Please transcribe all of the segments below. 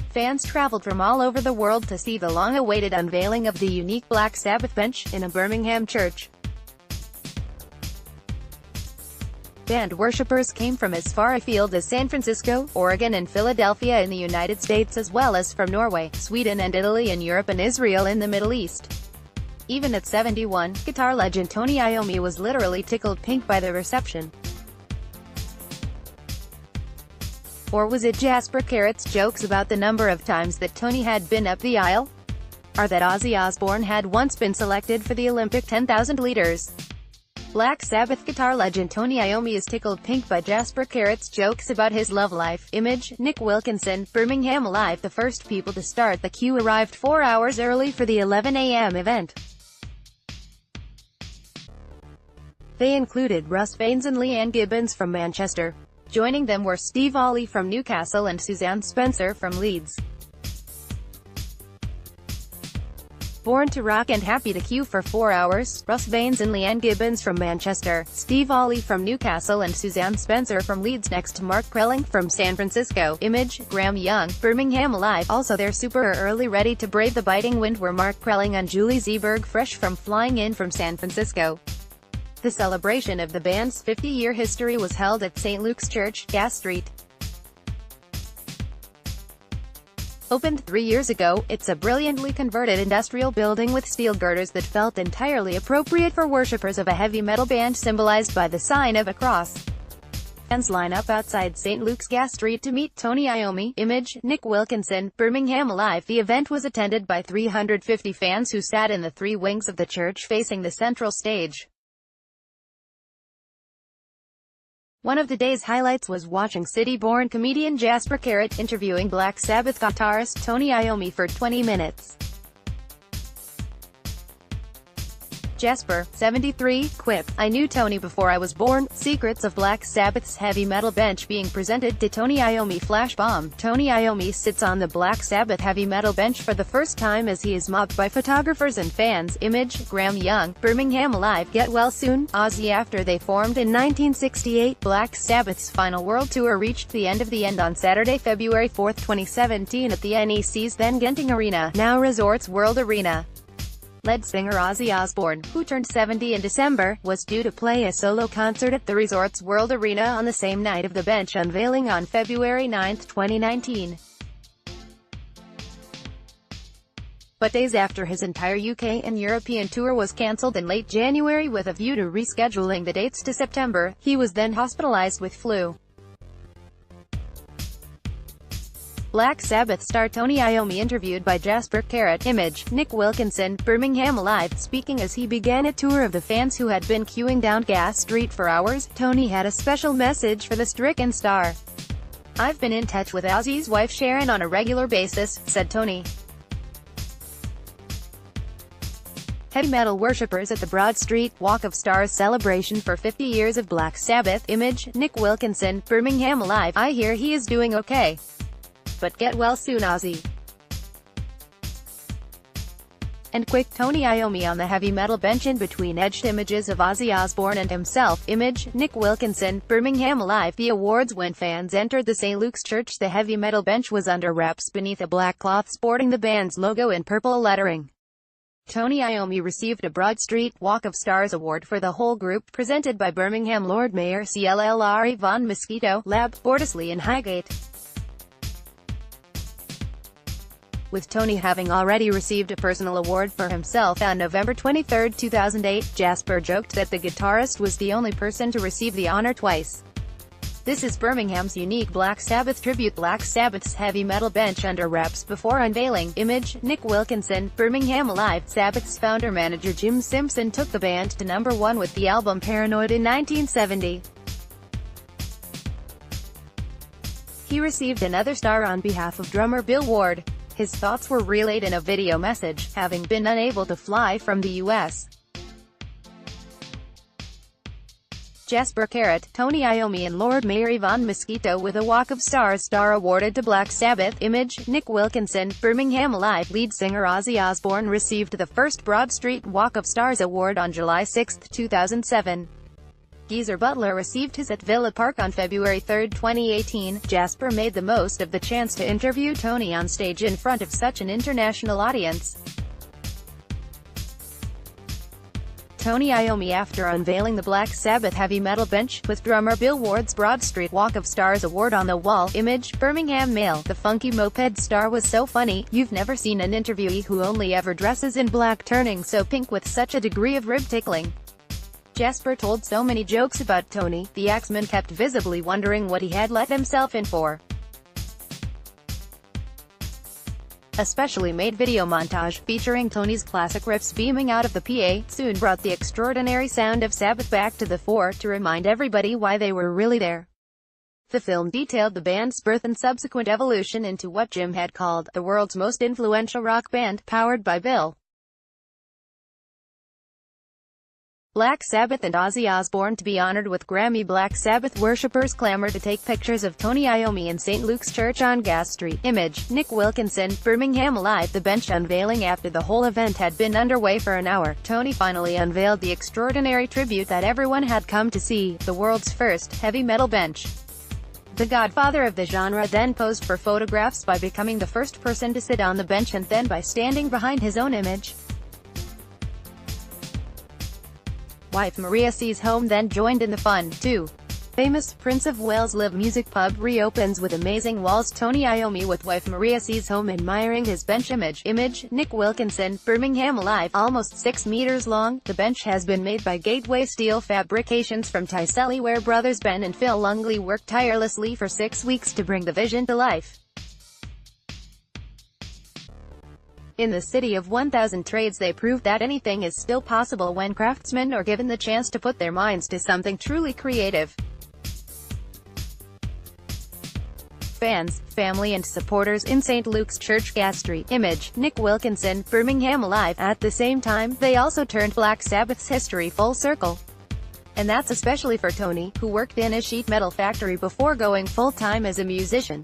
Fans traveled from all over the world to see the long-awaited unveiling of the unique Black Sabbath bench in a Birmingham church. Band worshippers came from as far afield as San Francisco, Oregon and Philadelphia in the United States, as well as from Norway, Sweden and Italy in Europe and Israel in the Middle East. Even at 71, guitar legend Tony Iommi was literally tickled pink by the reception. Or was it Jasper Carrott's jokes about the number of times that Tony had been up the aisle? Or that Ozzy Osbourne had once been selected for the Olympic 10,000 liters? Black Sabbath guitar legend Tony Iommi is tickled pink by Jasper Carrott's jokes about his love life. Image, Nick Wilkinson, Birmingham Alive. The first people to start the queue arrived 4 hours early for the 11 a.m. event. They included Russ Baines and Leanne Gibbons from Manchester. Joining them were Steve Auley from Newcastle and Suzanne Spencer from Leeds. Born to rock and happy to queue for 4 hours, Russ Baines and Leanne Gibbons from Manchester, Steve Auley from Newcastle and Suzanne Spencer from Leeds, next to Mark Prelling from San Francisco. Image, Graham Young, Birmingham Alive. Also there super early, ready to brave the biting wind, were Mark Prelling and Julie Zeberg, fresh from flying in from San Francisco. The celebration of the band's 50-year history was held at St. Luke's Church, Gas Street. Opened 3 years ago, it's a brilliantly converted industrial building with steel girders that felt entirely appropriate for worshippers of a heavy metal band, symbolized by the sign of a cross. Fans line up outside St. Luke's Gas Street to meet Tony Iommi. Image, Nick Wilkinson, Birmingham Alive. The event was attended by 350 fans who sat in the three wings of the church facing the central stage. One of the day's highlights was watching city-born comedian Jasper Carrott interviewing Black Sabbath guitarist Tony Iommi for 20 minutes. Jasper, 73, quipped, "I knew Tony before I was born." Secrets of Black Sabbath's heavy metal bench being presented to Tony Iommi. Flash bomb. Tony Iommi sits on the Black Sabbath heavy metal bench for the first time as he is mobbed by photographers and fans. Image, Graham Young, Birmingham Alive. Get well soon, Ozzy. After they formed in 1968, Black Sabbath's final world tour reached the end on Saturday, February 4, 2017 at the NEC's then Genting Arena, now Resorts World Arena. Lead singer Ozzy Osbourne, who turned 70 in December, was due to play a solo concert at the Resorts World Arena on the same night of the bench unveiling on February 9, 2019. But days after his entire UK and European tour was cancelled in late January with a view to rescheduling the dates to September, he was then hospitalized with flu. Black Sabbath star Tony Iommi interviewed by Jasper Carrott. Image, Nick Wilkinson, Birmingham Alive. Speaking as he began a tour of the fans who had been queuing down Gas Street for hours, Tony had a special message for the stricken star. "I've been in touch with Ozzy's wife Sharon on a regular basis," said Tony. Heavy metal worshippers at the Broad Street Walk of Stars celebration for 50 years of Black Sabbath. Image, Nick Wilkinson, Birmingham Alive. "I hear he is doing okay. But get well soon, Ozzy." And quick, Tony Iommi on the heavy metal bench in between edged images of Ozzy Osbourne and himself. Image, Nick Wilkinson, Birmingham Alive. The awards when fans entered the St. Luke's Church. The heavy metal bench was under wraps beneath a black cloth sporting the band's logo in purple lettering. Tony Iommi received a Broad Street Walk of Stars award for the whole group, presented by Birmingham Lord Mayor CLLR Von Mosquito, Lab, Bordesley and Highgate. With Tony having already received a personal award for himself on November 23, 2008, Jasper joked that the guitarist was the only person to receive the honor twice. This is Birmingham's unique Black Sabbath tribute. Black Sabbath's heavy metal bench under wraps before unveiling. Image, Nick Wilkinson, Birmingham Alive. Sabbath's founder-manager Jim Simpson took the band to #1 with the album Paranoid in 1970. He received another star on behalf of drummer Bill Ward. His thoughts were relayed in a video message, having been unable to fly from the U.S. Jasper Carrott, Tony Iommi and Lord Mayor Von Mosquito with a Walk of Stars star awarded to Black Sabbath. Image, Nick Wilkinson, Birmingham Alive. Lead singer Ozzy Osbourne received the first Broad Street Walk of Stars award on July 6, 2007. Geezer Butler received his at Villa Park on February 3, 2018. Jasper made the most of the chance to interview Tony on stage in front of such an international audience. Tony Iommi, after unveiling the Black Sabbath heavy metal bench, with drummer Bill Ward's Broad Street Walk of Stars award on the wall. Image, Birmingham Mail. The funky moped star was so funny, you've never seen an interviewee who only ever dresses in black turning so pink with such a degree of rib tickling. Jasper told so many jokes about Tony, the axeman kept visibly wondering what he had let himself in for. A specially made video montage, featuring Tony's classic riffs beaming out of the PA, soon brought the extraordinary sound of Sabbath back to the fore, to remind everybody why they were really there. The film detailed the band's birth and subsequent evolution into what Jim had called, the world's most influential rock band, powered by Bill. Black Sabbath and Ozzy Osbourne to be honored with Grammy. Black Sabbath worshippers clamor to take pictures of Tony Iommi in St. Luke's Church on Gas Street. Image, Nick Wilkinson, Birmingham Alive. The bench unveiling. After the whole event had been underway for an hour, Tony finally unveiled the extraordinary tribute that everyone had come to see, the world's first heavy metal bench. The godfather of the genre then posed for photographs by becoming the first person to sit on the bench and then by standing behind his own image. Wife Maria C's home then joined in the fun, too. Famous Prince of Wales live music pub reopens with amazing walls. Tony Iommi with wife Maria C's home admiring his bench. Image, Nick Wilkinson, Birmingham Alive. Almost 6 meters long, the bench has been made by Gateway Steel Fabrications from Tyselli, where brothers Ben and Phil Lungley worked tirelessly for 6 weeks to bring the vision to life. In the city of 1,000 trades, they proved that anything is still possible when craftsmen are given the chance to put their minds to something truly creative. Fans, family and supporters in St. Luke's Church, Gas Street. Image, Nick Wilkinson, Birmingham Alive. At the same time, they also turned Black Sabbath's history full circle. And that's especially for Tony, who worked in a sheet metal factory before going full-time as a musician.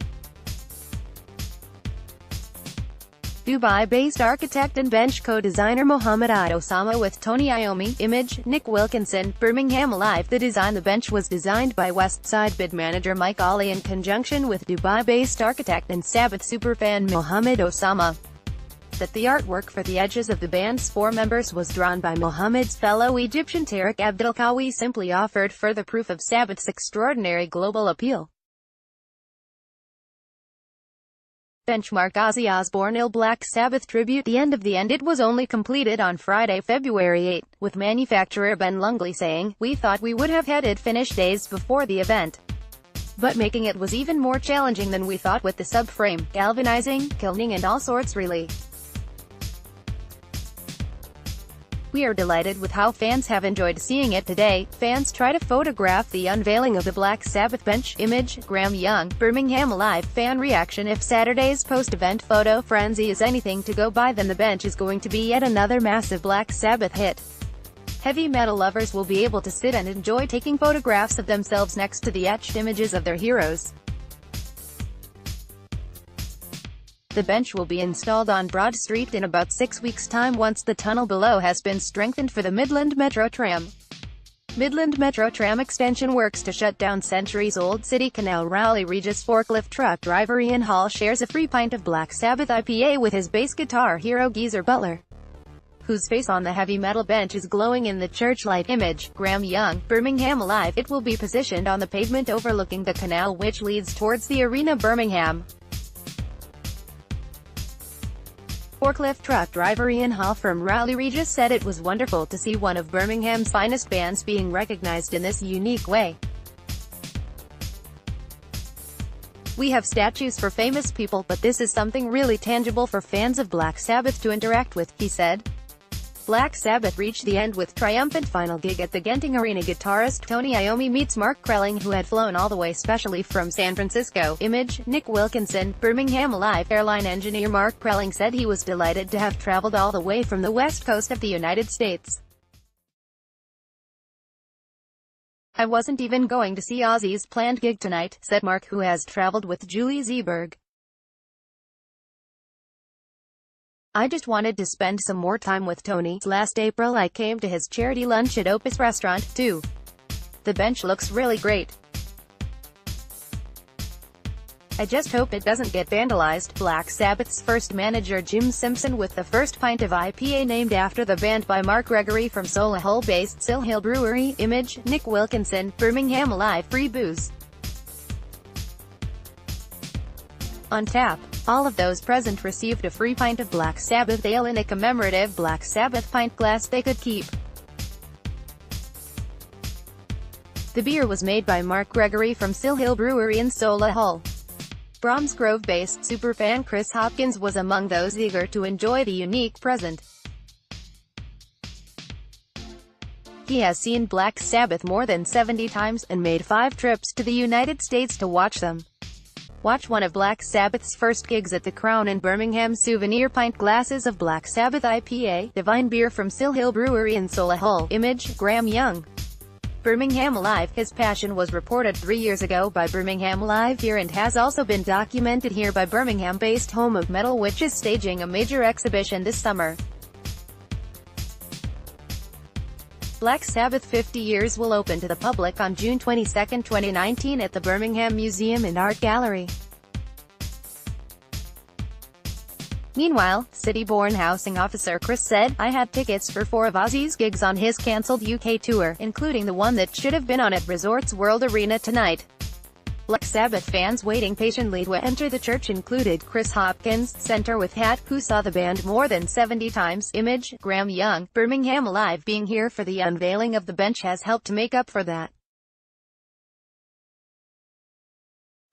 Dubai-based architect and bench co-designer Mohammed Osama with Tony Iommi. Image, Nick Wilkinson, Birmingham Alive. The design. The bench was designed by West Side Bid manager Mike Ollie in conjunction with Dubai-based architect and Sabbath superfan Mohammed Osama. That the artwork for the edges of the band's 4 members was drawn by Mohammed's fellow Egyptian Tariq Abdelkawi simply offered further proof of Sabbath's extraordinary global appeal. Benchmark Ozzy Osbourne Black Sabbath tribute. The end of the end. It was only completed on Friday, February 8, with manufacturer Ben Lungley saying, "We thought we would have had it finished days before the event. But making it was even more challenging than we thought, with the subframe, galvanizing, kilning and all sorts really. We are delighted with how fans have enjoyed seeing it today." Fans try to photograph the unveiling of the Black Sabbath bench. Image, Graham Young, Birmingham Alive. Fan reaction. If Saturday's post-event photo frenzy is anything to go by, then the bench is going to be yet another massive Black Sabbath hit. Heavy metal lovers will be able to sit and enjoy taking photographs of themselves next to the etched images of their heroes. The bench will be installed on Broad Street in about 6 weeks' time once the tunnel below has been strengthened for the Midland Metro Tram. Midland Metro Tram extension works to shut down centuries-old City Canal. Rowley Regis forklift truck driver Ian Hall shares a free pint of Black Sabbath IPA with his bass guitar hero Geezer Butler, whose face on the heavy metal bench is glowing in the church light. Image, Graham Young, Birmingham Alive. It will be positioned on the pavement overlooking the canal which leads towards the arena. Birmingham. Forklift truck driver Ian Hall from Rowley Regis said it was wonderful to see one of Birmingham's finest bands being recognized in this unique way. "We have statues for famous people, but this is something really tangible for fans of Black Sabbath to interact with," he said. Black Sabbath reached the end with triumphant final gig at the Genting Arena. Guitarist Tony Iommi meets Mark Krelling, who had flown all the way specially from San Francisco. Image, Nick Wilkinson, Birmingham Alive. Airline engineer Mark Krelling said he was delighted to have traveled all the way from the west coast of the United States. "I wasn't even going to see Ozzy's planned gig tonight," said Mark, who has traveled with Julie Zeberg. "I just wanted to spend some more time with Tony. Last April I came to his charity lunch at Opus Restaurant, too. The bench looks really great. I just hope it doesn't get vandalized." Black Sabbath's first manager Jim Simpson with the first pint of IPA named after the band by Mark Gregory from Solihull-based Sill Hill Brewery. Image, Nick Wilkinson, Birmingham Alive. Free booze on tap. All of those present received a free pint of Black Sabbath ale in a commemorative Black Sabbath pint glass they could keep. The beer was made by Mark Gregory from Sill Hill Brewery in Solihull. Bromsgrove-based superfan Chris Hopkins was among those eager to enjoy the unique present. He has seen Black Sabbath more than 70 times, and made 5 trips to the United States to watch them. Watch one of Black Sabbath's first gigs at the Crown in Birmingham. Souvenir pint glasses of Black Sabbath IPA, divine beer from Sill Hill Brewery in Solihull. Image, Graham Young. Birmingham Alive. His passion was reported 3 years ago by Birmingham Alive here and has also been documented here by Birmingham-based Home of Metal, which is staging a major exhibition this summer. Black Sabbath 50 Years will open to the public on June 22, 2019 at the Birmingham Museum and Art Gallery. Meanwhile, City-born housing officer Chris said, "I had tickets for 4 of Ozzy's gigs on his cancelled UK tour, including the one that should have been on at Resorts World Arena tonight." Black Sabbath fans waiting patiently to enter the church included Chris Hopkins, center with hat, who saw the band more than 70 times. Image, Graham Young. Birmingham Alive. Being here for the unveiling of the bench has helped to make up for that.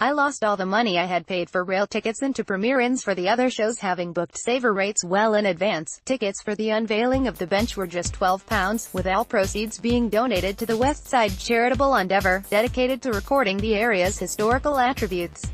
I lost all the money I had paid for rail tickets and to premiere-ins for the other shows, having booked saver rates well in advance. Tickets for the unveiling of the bench were just £12, with all proceeds being donated to the West Side charitable endeavour, dedicated to recording the area's historical attributes.